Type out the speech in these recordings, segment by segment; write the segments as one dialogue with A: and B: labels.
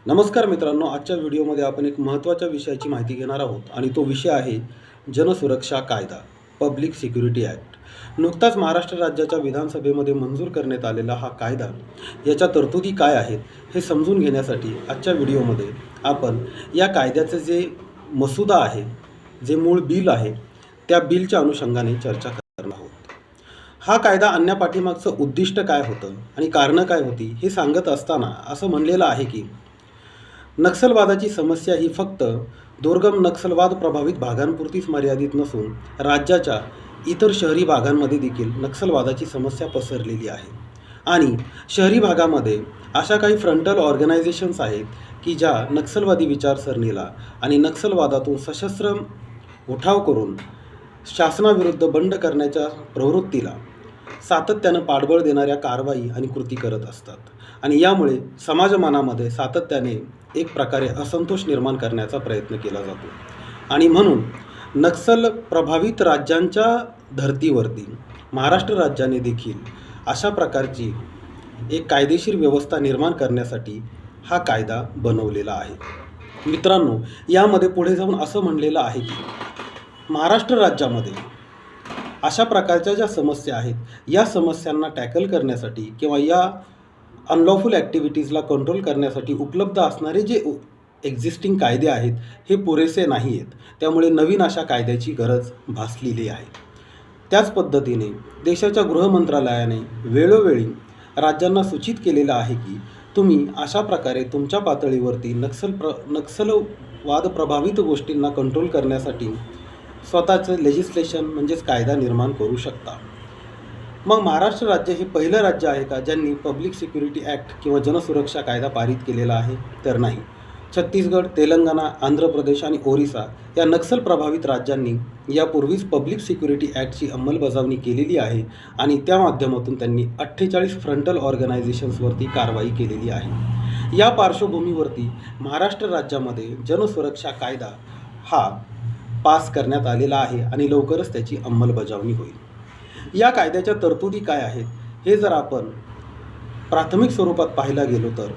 A: नमस्कार मित्रांनो, आजच्या व्हिडिओमध्ये आपण एक महत्त्वाच्या विषयाची माहिती घेणार आहोत आणि तो विषय आहे जनसुरक्षा कायदा, पब्लिक सिक्युरिटी ॲक्ट. नुकताच महाराष्ट्र राज्याच्या विधानसभेमध्ये मंजूर करण्यात आलेला हा कायदा, याच्या तरतुदी काय आहेत हे समजून घेण्यासाठी आजच्या व्हिडिओमध्ये आपण या कायद्याचे जे मसुदा आहे, जे मूळ बिल आहे, त्या बिलच्या अनुषंगाने चर्चा करणार आहोत. हा कायदा आणण्यापाठीमागचं उद्दिष्ट काय होतं आणि कारणं काय होती हे सांगत असताना असं म्हणलेलं आहे की नक्षलवादाची समस्या ही फक्त दुर्गम नक्षलवाद प्रभावित भागांपुरतीच मर्यादित नसून राज्याच्या इतर शहरी भागांमध्ये देखील नक्षलवादाची समस्या पसरलेली आहे. आणि शहरी भागामध्ये अशा काही फ्रंटल ऑर्गनायझेशन्स आहेत की ज्या नक्षलवादी विचारसरणीला आणि नक्षलवादातून सशस्त्र उठाव करून शासनाविरुद्ध बंड करण्याच्या प्रवृत्तीला सातत्यानं पाठबळ देणाऱ्या कारवाई आणि कृती करत असतात. आणि यामुळे समाजमनामध्ये सातत्याने एक प्रकारे असंतोष निर्माण करण्याचा प्रयत्न केला जातो. आणि म्हणून नक्षल प्रभावित राज्यांच्या धर्तीवरती महाराष्ट्र राज्याने देखील अशा प्रकारची एक कायदेशीर व्यवस्था निर्माण करण्यासाठी हा कायदा बनवलेला आहे. मित्रांनो, यामध्ये पुढे जाऊन असं म्हणलेलं आहे की महाराष्ट्र राज्यामध्ये अशा प्रकारच्या ज्या समस्या आहेत, या समस्यांना टॅकल करण्यासाठी किंवा या अनलॉफुल ॲक्टिव्हिटीजला कंट्रोल करण्यासाठी उपलब्ध असणारे जे एक्झिस्टिंग कायदे आहेत हे पुरेसे नाही आहेत. त्यामुळे नवीन अशा कायद्याची गरज भासलेली आहे. त्याच पद्धतीने देशाच्या गृहमंत्रालयाने वेळोवेळी राज्यांना सूचित केलेलं आहे की तुम्ही अशा प्रकारे तुमच्या पातळीवरती नक्षलवाद प्रभावित गोष्टींना कंट्रोल करण्यासाठी स्वतःचं लेजिस्लेशन म्हणजेच कायदा निर्माण करू शकता. मग महाराष्ट्र राज्य हे पहिलं राज्य आहे का ज्यांनी पब्लिक सिक्युरिटी ॲक्ट किंवा जनसुरक्षा कायदा पारित केलेला आहे? तर नाही. छत्तीसगड, तेलंगणा, आंध्र प्रदेश आणि ओरिसा या नक्षल प्रभावित राज्यांनी यापूर्वीच पब्लिक सिक्युरिटी ॲक्टची अंमलबजावणी केलेली आहे आणि त्या माध्यमातून त्यांनी 48 फ्रंटल ऑर्गनायझेशन्सवरती कारवाई केलेली आहे. या पार्श्वभूमीवरती महाराष्ट्र राज्यामध्ये जनसुरक्षा कायदा हा पास करण्यात आलेला आहे आणि लवकरच त्याची अंमलबजावणी होईल. या कायद्याच्या तरतुदी काय आहेत हे जर आपण प्राथमिक स्वरूपात पाहायला गेलो तर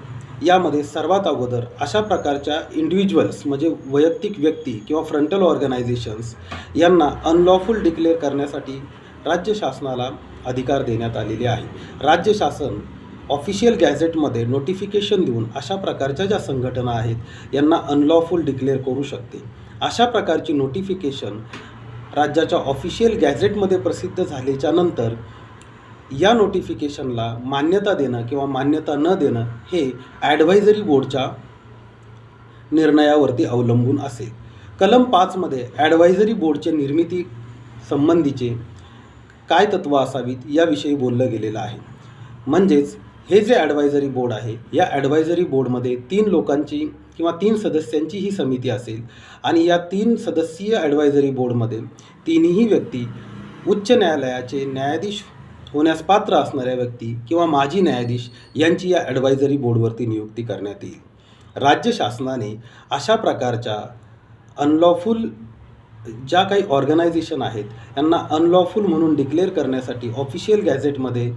A: यामध्ये सर्वात अगोदर अशा प्रकारच्या इंडिव्हिज्युअल्स म्हणजे वैयक्तिक व्यक्ती किंवा फ्रंटल ऑर्गनायझेशन्स यांना अनलॉफुल डिक्लेअर करण्यासाठी राज्य शासनाला अधिकार देण्यात आलेले आहे. राज्य शासन ऑफिशियल गॅझेटमध्ये नोटिफिकेशन देऊन अशा प्रकारच्या ज्या संघटना आहेत यांना अनलॉफुल डिक्लेअर करू शकते. अशा प्रकारची नोटिफिकेशन राज्याच्या ऑफिशियल गॅझेटमध्ये प्रसिद्ध झाल्याच्या नंतर या नोटिफिकेशनला मान्यता देणं किंवा मान्यता न देणं हे ॲडव्हायझरी बोर्डच्या निर्णयावरती अवलंबून असेल. कलम 5मध्ये ॲडव्हायझरी बोर्डचे निर्मिती संबंधीचे काय तत्त्व असावीत याविषयी बोललं गेलेलं आहे. म्हणजेच हे जे ॲडव्हायझरी बोर्ड आहे या ॲडव्हायझरी बोर्डमध्ये 3 लोकांची किंवा 3 सदस्यांची ही समिती असेल आणि या 3 सदस्यीय ॲडव्हायझरी बोर्डमध्ये तिन्ही व्यक्ती उच्च न्यायालयाचे न्यायाधीश होण्यास पात्र असणाऱ्या व्यक्ती किंवा माजी न्यायाधीश यांची या ॲडव्हायझरी बोर्डवरती नियुक्ती करण्यात येईल. राज्य शासनाने अशा प्रकारच्या अनलॉफुल ज्या काही ऑर्गनायझेशन आहेत यांना अनलॉफुल म्हणून डिक्लेअर करण्यासाठी ऑफिशियल गॅझेटमध्ये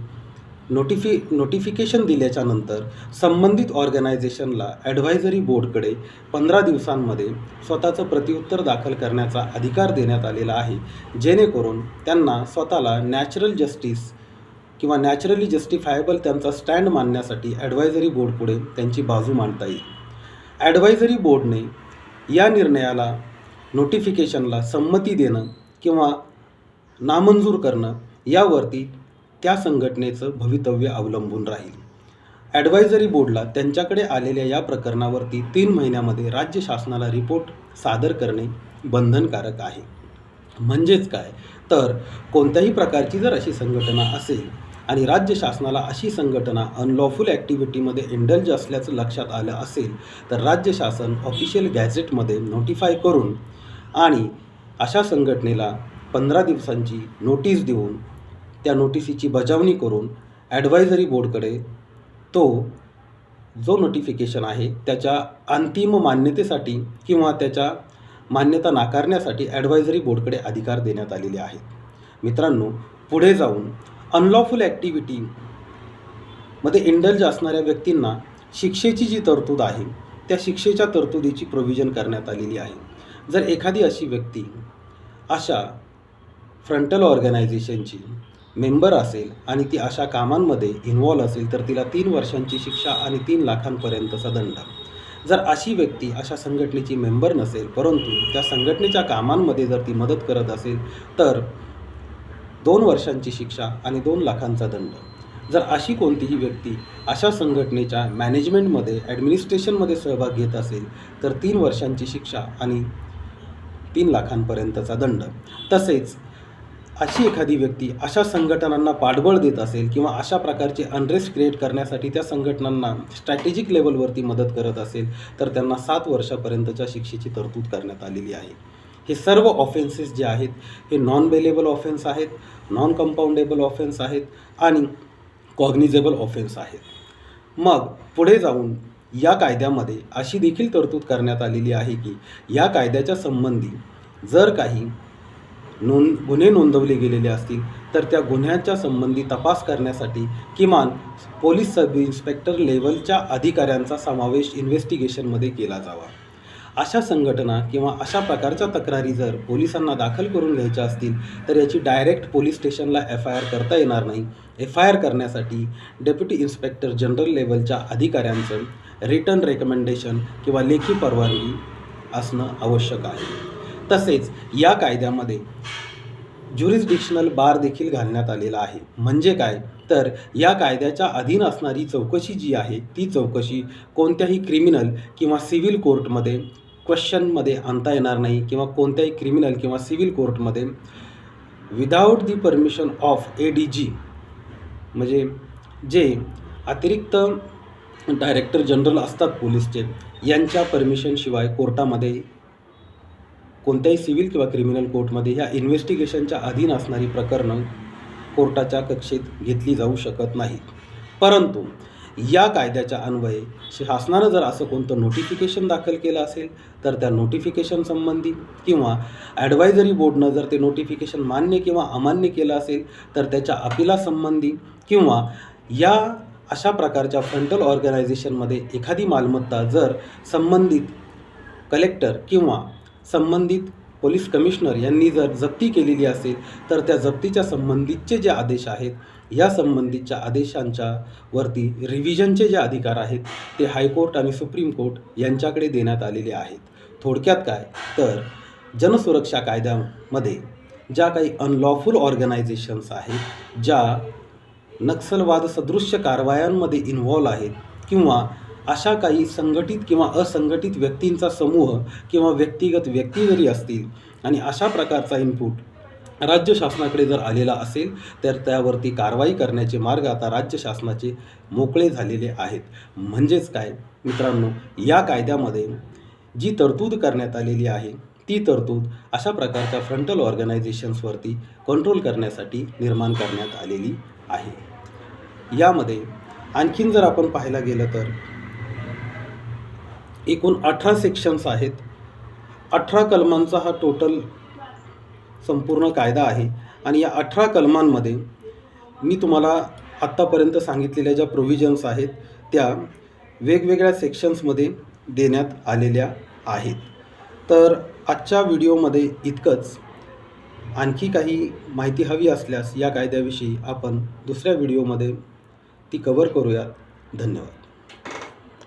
A: नोटिफिकेशन दिल्याच्या नंतर संबंधित ऑर्गनायझेशनला ॲडव्हायझरी बोर्डकडे 15 दिवसांमध्ये स्वतःचं प्रत्युत्तर दाखल करण्याचा अधिकार देण्यात आलेला आहे, जेणेकरून त्यांना स्वतःला नॅचरल जस्टिस किंवा नॅचरली जस्टिफायबल त्यांचा स्टँड मांडण्यासाठी ॲडव्हायझरी बोर्डपुढे त्यांची बाजू मांडता येईल. ॲडव्हायझरी बोर्डने या निर्णयाला नोटिफिकेशनला संमती देणं किंवा नामंजूर करणं यावरती त्या संघटनेचं भवितव्य अवलंबून राहील. ॲडव्हायझरी बोर्डला त्यांच्याकडे आलेल्या या प्रकरणावरती 3 महिन्यामध्ये राज्य शासनाला रिपोर्ट सादर करणे बंधनकारक आहे. म्हणजेच काय तर कोणत्याही प्रकारची जर अशी संघटना असेल आणि राज्य शासनाला अशी संघटना अनलॉफुल ॲक्टिव्हिटीमध्ये इंडल्ज असल्याचं लक्षात आलं असेल तर राज्य शासन ऑफिशियल गॅझेटमध्ये नोटिफाय करून आणि अशा संघटनेला 15 दिवसांची नोटीस देऊन त्या नोटिसीची बजावणी करून ॲडव्हायझरी बोर्डकडे तो जो नोटिफिकेशन आहे त्याच्या अंतिम मान्यतेसाठी किंवा त्याच्या मान्यता नाकारण्यासाठी ॲडव्हायझरी बोर्डकडे अधिकार देण्यात आलेले आहेत. मित्रांनो, पुढे जाऊन अनलॉफुल ॲक्टिव्हिटीमध्ये इंडल्ज असणाऱ्या व्यक्तींना शिक्षेची जी तरतूद आहे त्या शिक्षेच्या तरतुदीची प्रोव्हिजन करण्यात आलेली आहे. जर एखादी अशी व्यक्ती अशा फ्रंटल ऑर्गनायझेशनची मेंबर असेल आणि ती अशा कामांमध्ये इन्व्हॉल्व असेल तर तिला 3 वर्षांची शिक्षा आणि 3 लाखांपर्यंतचा दंड. जर अशी व्यक्ती अशा संघटनेची मेंबर नसेल परंतु त्या संघटनेच्या कामांमध्ये जर ती मदत करत असेल तर 2 वर्षांची शिक्षा आणि 2 लाखांचा दंड. जर अशी कोणतीही व्यक्ती अशा संघटनेच्या मॅनेजमेंटमध्ये ॲडमिनिस्ट्रेशनमध्ये सहभाग घेत असेल तर 3 वर्षांची शिक्षा आणि 3 लाखांपर्यंतचा दंड. तसेच अशी एखादी व्यक्ती अशा संघटनांना पाठबळ देत असेल किंवा अशा प्रकारचे अनरेस्ट क्रिएट करण्यासाठी त्या संघटनांना स्ट्रॅटेजिक लेवलवरती मदत करत असेल तर त्यांना 7 वर्षापर्यंतच्या शिक्षेची तरतूद करण्यात आलेली आहे. हे सर्व ऑफेन्सेस जे आहेत हे नॉन बेलेबल ऑफेन्स आहेत, नॉन कंपाऊंडेबल ऑफेन्स आहेत आणि कॉग्निजेबल ऑफेन्स आहेत. मग पुढे जाऊन या कायद्यामध्ये अशी देखील तरतूद करण्यात आलेली आहे की या कायद्याच्या संबंधी जर काही गुन्हे नोंदवले गेलेले असतील तर त्या गुन्ह्याच्या संबंधी तपास करण्यासाठी किमान पोलीस सब इन्स्पेक्टर लेवलच्या अधिकाऱ्यांचा समावेश इन्व्हेस्टिगेशनमध्ये केला जावा. अशा संघटना किंवा अशा प्रकारच्या तक्रारी जर पोलिसांना दाखल करून घ्यायच्या असतील तर याची डायरेक्ट पोलीस स्टेशनला FIR करता येणार नाही. FIR करण्यासाठी डेप्युटी इन्स्पेक्टर जनरल लेवलच्या अधिकाऱ्यांचं रिटन रेकमेंडेशन किंवा लेखी परवानगी असणं आवश्यक आहे. तसेच या कायद्यामध्ये ज्युरिस्डिक्शनल बार देखील घालण्यात आलेला आहे. म्हणजे काय तर या कायद्याच्या अधीन असणारी चौकशी जी आहे ती चौकशी कोणत्याही क्रिमिनल किंवा सिव्हिल कोर्टमध्ये क्वेश्चनमध्ये आणता येणार नाही किंवा कोणत्याही क्रिमिनल किंवा सिव्हिल कोर्टमध्ये without the permission of ADG म्हणजे जे अतिरिक्त डायरेक्टर जनरल असतात पोलीसचे यांच्या परमिशनशिवाय कोर्टामध्ये कोणत्याही सिव्हिल किंवा क्रिमिनल कोर्टमध्ये ह्या इन्व्हेस्टिगेशनच्या अधीन असणारी प्रकरणं कोर्टाच्या कक्षेत घेतली जाऊ शकत नाहीत. परंतु या कायद्याच्या अन्वये शासनानं जर असं कोणतं नोटिफिकेशन दाखल केलं असेल तर त्या नोटिफिकेशन संबंधी किंवा ॲडवायझरी बोर्डनं जर ते नोटिफिकेशन मान्य किंवा अमान्य केलं असेल तर त्याच्या अपिलासंबंधी किंवा या अशा प्रकारच्या फ्रंटल ऑर्गनायझेशनमध्ये एखादी मालमत्ता जर संबंधित कलेक्टर किंवा संबंधित पोलीस कमिशनर यांनी जर जप्ती केलेली असेल तर त्या जप्तीच्या संबंधितचे जे आदेश आहेत या संबंधितच्या आदेशांच्या वरती रिव्हिजनचे जे अधिकार आहेत ते हायकोर्ट आणि सुप्रीम कोर्ट यांच्याकडे देण्यात आलेले आहेत. थोडक्यात काय तर जनसुरक्षा कायद्यामध्ये ज्या काही अनलॉफुल ऑर्गनायझेशन्स आहेत, ज्या नक्षलवाद सदृश्य कारवायांमध्ये इन्व्हॉल्व आहेत किंवा अशा काही संघटित किंवा असंघटित व्यक्तींचा समूह किंवा व्यक्तिगत व्यक्ती जरी असतील आणि अशा प्रकारचा इनपुट राज्य शासनाकडे जर आलेला असेल तर त्यावरती कारवाई करण्याचे मार्ग आता राज्य शासनाचे मोकळे झालेले आहेत. म्हणजेच काय मित्रांनो, या कायद्यामध्ये जी तरतूद करण्यात आलेली आहे ती तरतूद अशा प्रकारच्या फ्रंटल ऑर्गनायझेशन्सवरती कंट्रोल करण्यासाठी निर्माण करण्यात आलेली आहे. यामध्ये आणखीन जर आपण पाहायला गेलं तर एकूण 18 सेक्शन्स आहेत. 18 कलमांचा हा टोटल संपूर्ण कायदा आहे आणि या 18 कलमांमध्ये मी तुम्हाला आत्तापर्यंत सांगितलेल्या ज्या प्रोव्हिजन्स आहेत त्या वेगवेगळ्या सेक्शन्समध्ये देण्यात आलेल्या आहेत. तर आजच्या व्हिडिओमध्ये इतकंच. आणखी काही माहिती हवी असल्यास या कायद्याविषयी आपण दुसऱ्या व्हिडिओमध्ये ती कव्हर करूयात. धन्यवाद.